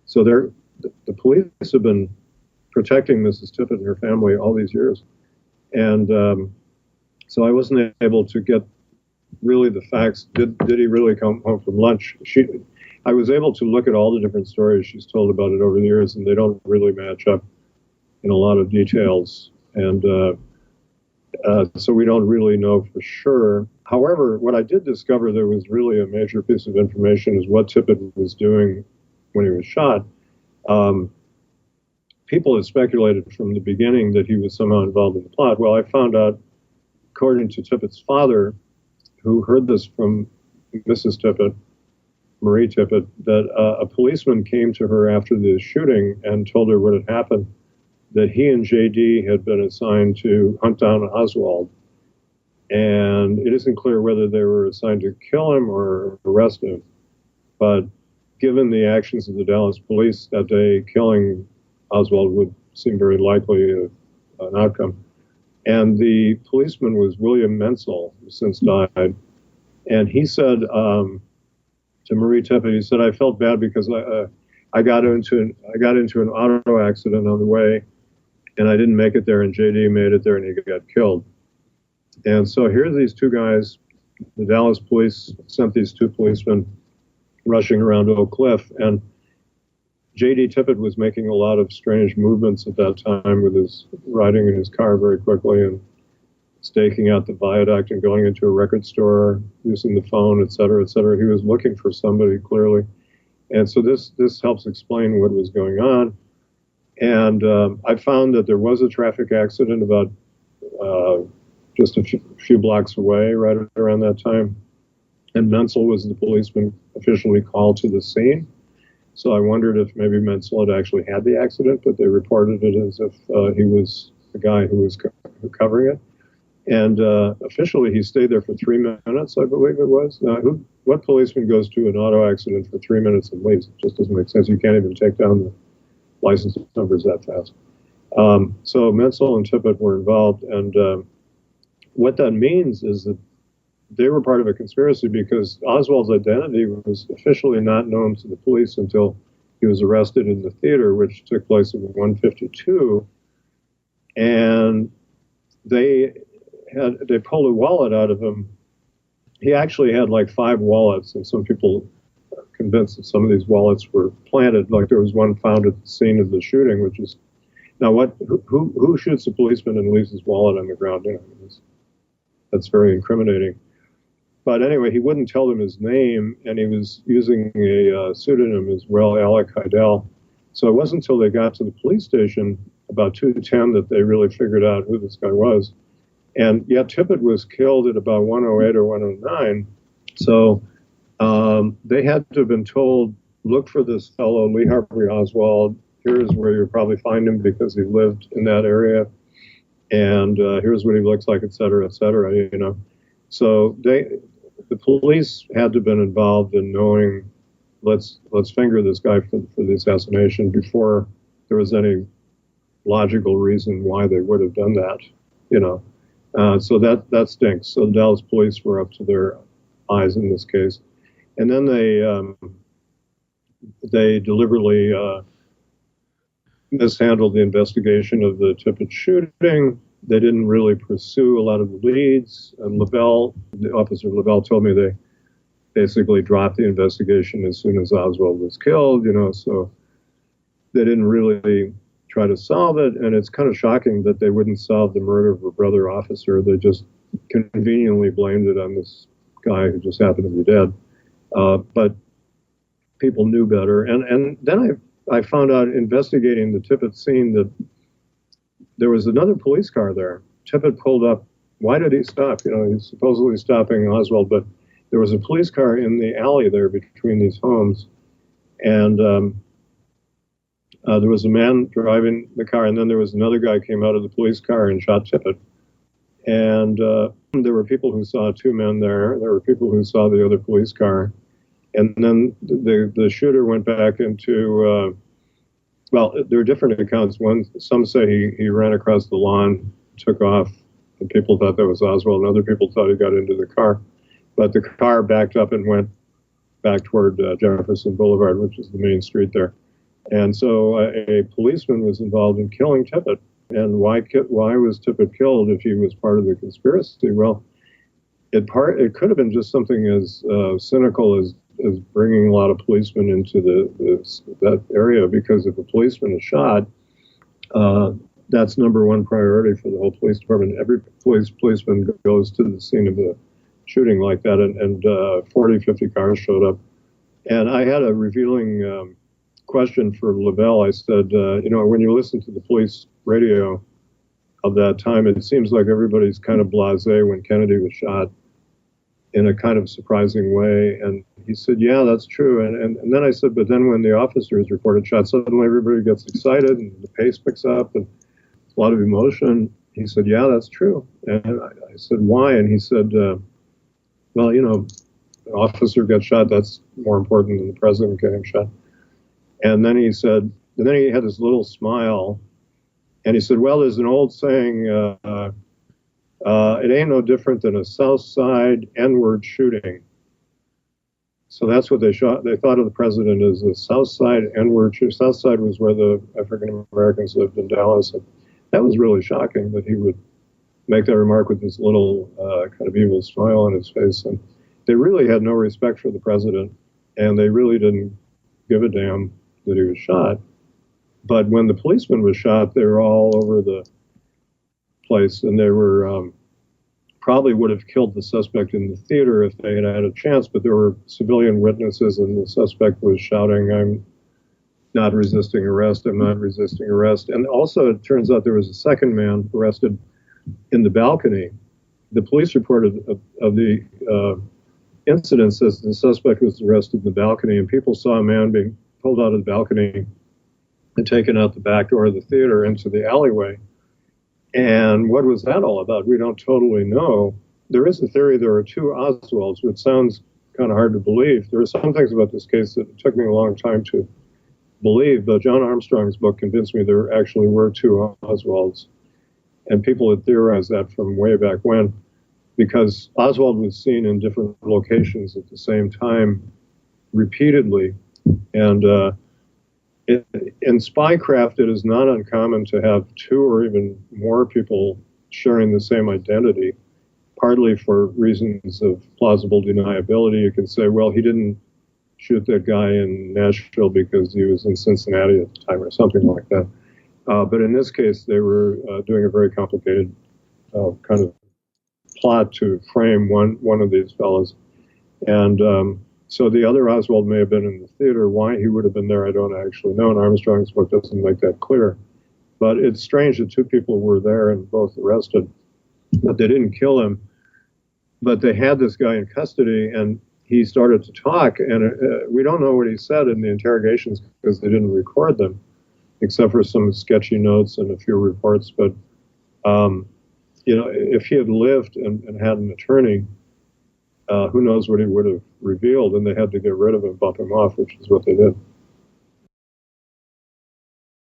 So the police have been protecting Mrs. Tippit and her family all these years. And so I wasn't able to get really the facts. Did he really come home from lunch? I was able to look at all the different stories she's told about it over the years, and they don't really match up in a lot of details. And so we don't really know for sure. However, what I did discover there was really a major piece of information is what Tippit was doing when he was shot. People had speculated from the beginning that he was somehow involved in the plot. Well, I found out, according to Tippit's father, who heard this from Mrs. Tippit, Marie Tippit, that a policeman came to her after the shooting and told her what had happened, that he and J.D. had been assigned to hunt down Oswald. And it isn't clear whether they were assigned to kill him or arrest him. But given the actions of the Dallas police that day, killing Oswald would seem very likely an outcome. And the policeman was William Mentzel, who since died. And he said to Marie Tippit, he said, I felt bad because I got into an auto accident on the way, and I didn't make it there, and J.D. made it there, and he got killed. And so here are these two guys. The Dallas police sent these two policemen rushing around Oak Cliff, and J.D. Tippit was making a lot of strange movements at that time with his riding in his car very quickly and staking out the viaduct and going into a record store, using the phone, et cetera, et cetera. He was looking for somebody clearly. And so this helps explain what was going on. And I found that there was a traffic accident about just a few blocks away right around that time. And Mentzel was the policeman officially called to the scene. So I wondered if maybe Mentzel had actually had the accident, but they reported it as if he was the guy who was covering it. And officially, he stayed there for 3 minutes, I believe it was. What policeman goes to an auto accident for 3 minutes and leaves? It just doesn't make sense. You can't even take down the license numbers that fast. So Mentzel and Tippit were involved. And what that means is that they were part of a conspiracy because Oswald's identity was officially not known to the police until he was arrested in the theater, which took place in 152. And they pulled a wallet out of him. He actually had like 5 wallets, and some people are convinced that some of these wallets were planted. Like there was one found at the scene of the shooting, which is now who shoots a policeman and leaves his wallet on the ground? You know, that's very incriminating. But anyway, he wouldn't tell them his name, and he was using a pseudonym as well, Alec Heidel. So it wasn't until they got to the police station about 2:10 that they really figured out who this guy was. And yet Tippit was killed at about 1:08 or 1:09. So they had to have been told, look for this fellow, Lee Harvey Oswald. Here's where you'll probably find him because he lived in that area. And here's what he looks like, et cetera, you know. So the police had to have been involved in knowing, let's finger this guy for the assassination before there was any logical reason why they would have done that, you know. So that stinks. So the Dallas police were up to their eyes in this case. And then they deliberately mishandled the investigation of the Tippit shooting. They didn't really pursue a lot of the leads. And Officer Lavelle told me they basically dropped the investigation as soon as Oswald was killed, you know, so they didn't really try to solve it. And it's kind of shocking that they wouldn't solve the murder of a brother officer. They just conveniently blamed it on this guy who just happened to be dead. But people knew better. And then I found out investigating the Tippit scene that there was another police car there. Tippit pulled up. Why did he stop? You know, he's supposedly stopping Oswald, but there was a police car in the alley there between these homes. And there was a man driving the car, and then there was another guy came out of the police car and shot Tippit. And there were people who saw 2 men there. There were people who saw the other police car. And then the shooter went back into, well, there are different accounts. Some say he ran across the lawn, took off, and people thought that was Oswald, and other people thought he got into the car. But the car backed up and went back toward Jefferson Boulevard, which is the main street there. And so a policeman was involved in killing Tippit. And why was Tippit killed if he was part of the conspiracy? Well, it could have been just something as cynical as bringing a lot of policemen into that area, because if a policeman is shot, that's number one priority for the whole police department. Every policeman goes to the scene of a shooting like that, and 40, 50 cars showed up. And I had a revealing question for Lavelle. I said, when you listen to the police radio of that time, it seems like everybody's kind of blasé when Kennedy was shot in a kind of surprising way. And he said, yeah, that's true. And then I said, but then when the officers reported shots, suddenly everybody gets excited and the pace picks up and a lot of emotion. He said, yeah, that's true. And I said, why? And he said, well, an officer gets shot, that's more important than the president getting shot. And then he said, and then he had this little smile, and he said, well, there's an old saying, it ain't no different than a South Side N-word shooting. So that's what they thought of the president as a South Side N-word shooting. South Side was where the African Americans lived in Dallas. And that was really shocking that he would make that remark with this little kind of evil smile on his face. And they really had no respect for the president, and they really didn't give a damn that he was shot. But when the policeman was shot, they were all over the place, and they were probably would have killed the suspect in the theater if they had had a chance, but there were civilian witnesses, and the suspect was shouting, I'm not resisting arrest, I'm not resisting arrest. And also, it turns out there was a second man arrested in the balcony. The police report of the incident says the suspect was arrested in the balcony, and people saw a man being pulled out of the balcony and taken out the back door of the theater into the alleyway. And what was that all about? We don't totally know. There is a theory there are two Oswalds, which sounds kind of hard to believe. There are some things about this case that it took me a long time to believe, but John Armstrong's book convinced me there actually were two Oswalds. And people had theorized that from way back when, because Oswald was seen in different locations at the same time repeatedly. And in spycraft, it is not uncommon to have two or even more people sharing the same identity, partly for reasons of plausible deniability. You can say, well, he didn't shoot that guy in Nashville because he was in Cincinnati at the time or something like that. But in this case, they were doing a very complicated kind of plot to frame one of these fellows. And so the other Oswald may have been in the theater. Why he would have been there, I don't actually know, and Armstrong's book doesn't make that clear. But it's strange that two people were there and both arrested, but they didn't kill him. But they had this guy in custody, and he started to talk, and we don't know what he said in the interrogations because they didn't record them, except for some sketchy notes and a few reports. But, if he had lived and had an attorney, who knows what he would have revealed, and they had to get rid of him, bump him off, which is what they did.